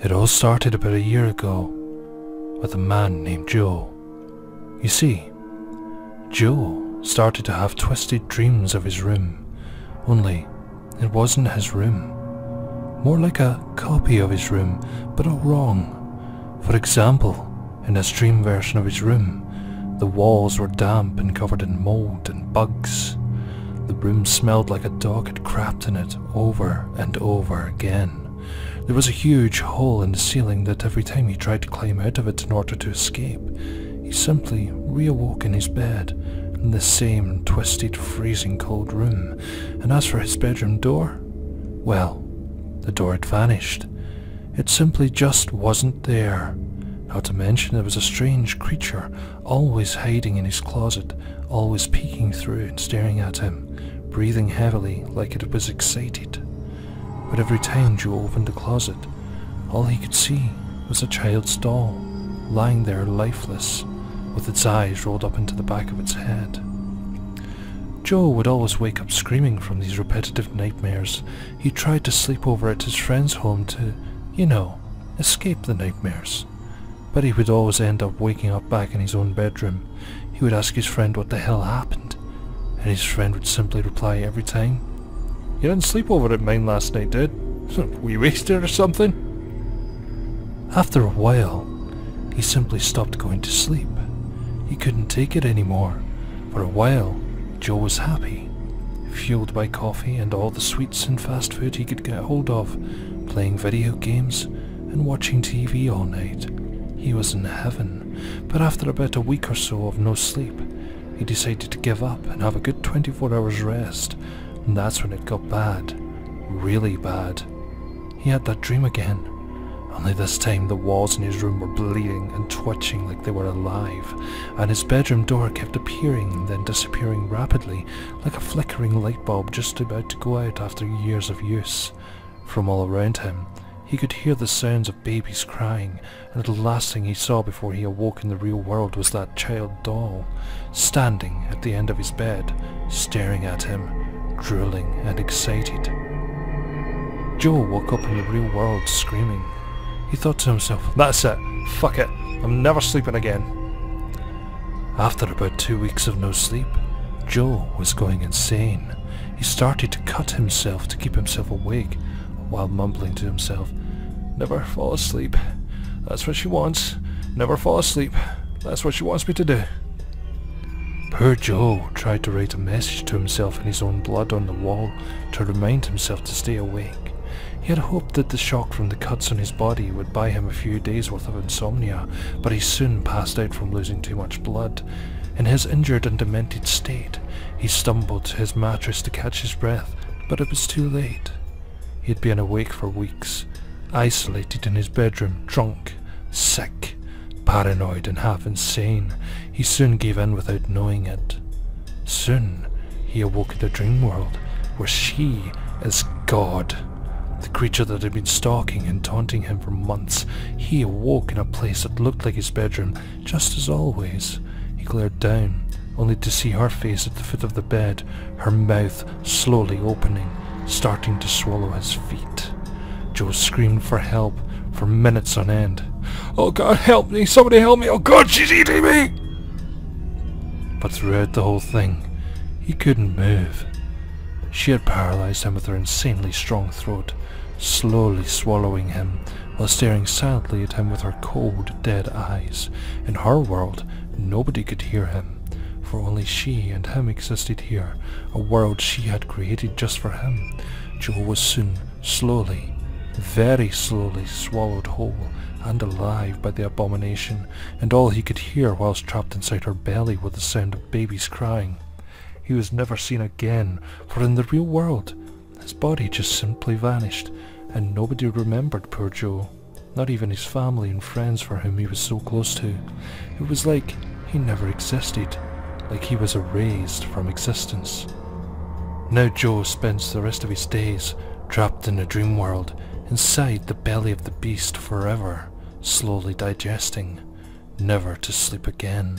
It all started about a year ago with a man named Joe. You see, Joe started to have twisted dreams of his room, only it wasn't his room. More like a copy of his room, but all wrong. For example, in his dream version of his room, the walls were damp and covered in mold and bugs. The room smelled like a dog had crapped in it over and over again. There was a huge hole in the ceiling that every time he tried to climb out of it in order to escape, he simply reawoke in his bed in the same twisted, freezing cold room. And as for his bedroom door, well, the door had vanished. It simply just wasn't there. Not to mention there was a strange creature always hiding in his closet, always peeking through and staring at him, breathing heavily like it was excited. But every time Joe opened the closet, all he could see was a child's doll, lying there lifeless, with its eyes rolled up into the back of its head. Joe would always wake up screaming from these repetitive nightmares. He tried to sleep over at his friend's home to, escape the nightmares. But he would always end up waking up back in his own bedroom. He would ask his friend what the hell happened, and his friend would simply reply every time, "You didn't sleep over at mine last night, did? Were you wasted or something?" After a while, he simply stopped going to sleep. He couldn't take it anymore. For a while, Joe was happy, fueled by coffee and all the sweets and fast food he could get hold of, playing video games and watching TV all night. He was in heaven. But after about a week or so of no sleep, he decided to give up and have a good 24 hours rest. And that's when it got bad. Really bad. He had that dream again. Only this time the walls in his room were bleeding and twitching like they were alive, and his bedroom door kept appearing and then disappearing rapidly, like a flickering light bulb just about to go out after years of use. From all around him, he could hear the sounds of babies crying, and the last thing he saw before he awoke in the real world was that child doll, standing at the end of his bed, staring at him, drooling and excited. Joe woke up in the real world screaming. He thought to himself, "That's it, fuck it, I'm never sleeping again." After about 2 weeks of no sleep, Joe was going insane. He started to cut himself to keep himself awake, while mumbling to himself, "Never fall asleep, that's what she wants. Never fall asleep, that's what she wants me to do." Poor Joe tried to write a message to himself in his own blood on the wall to remind himself to stay awake. He had hoped that the shock from the cuts on his body would buy him a few days worth of insomnia, but he soon passed out from losing too much blood. In his injured and demented state, he stumbled to his mattress to catch his breath, but it was too late. He had been awake for weeks, isolated in his bedroom, drunk, sick, paranoid and half insane. He soon gave in without knowing it. Soon, he awoke in the dream world, where she is God. The creature that had been stalking and taunting him for months. He awoke in a place that looked like his bedroom, just as always. He glared down, only to see her face at the foot of the bed, her mouth slowly opening, starting to swallow his feet. Joe screamed for help for minutes on end. "Oh God, help me! Somebody help me! Oh God, she's eating me!" But throughout the whole thing, he couldn't move. She had paralyzed him with her insanely strong throat, slowly swallowing him, while staring silently at him with her cold, dead eyes. In her world, nobody could hear him, for only she and him existed here, a world she had created just for him. Joe was soon, slowly, very slowly swallowed whole and alive by the abomination, and all he could hear whilst trapped inside her belly was the sound of babies crying. He was never seen again, for in the real world, his body just simply vanished, and nobody remembered poor Joe, not even his family and friends for whom he was so close to. It was like he never existed, like he was erased from existence. Now Joe spends the rest of his days trapped in a dream world, inside the belly of the beast forever, slowly digesting, never to sleep again.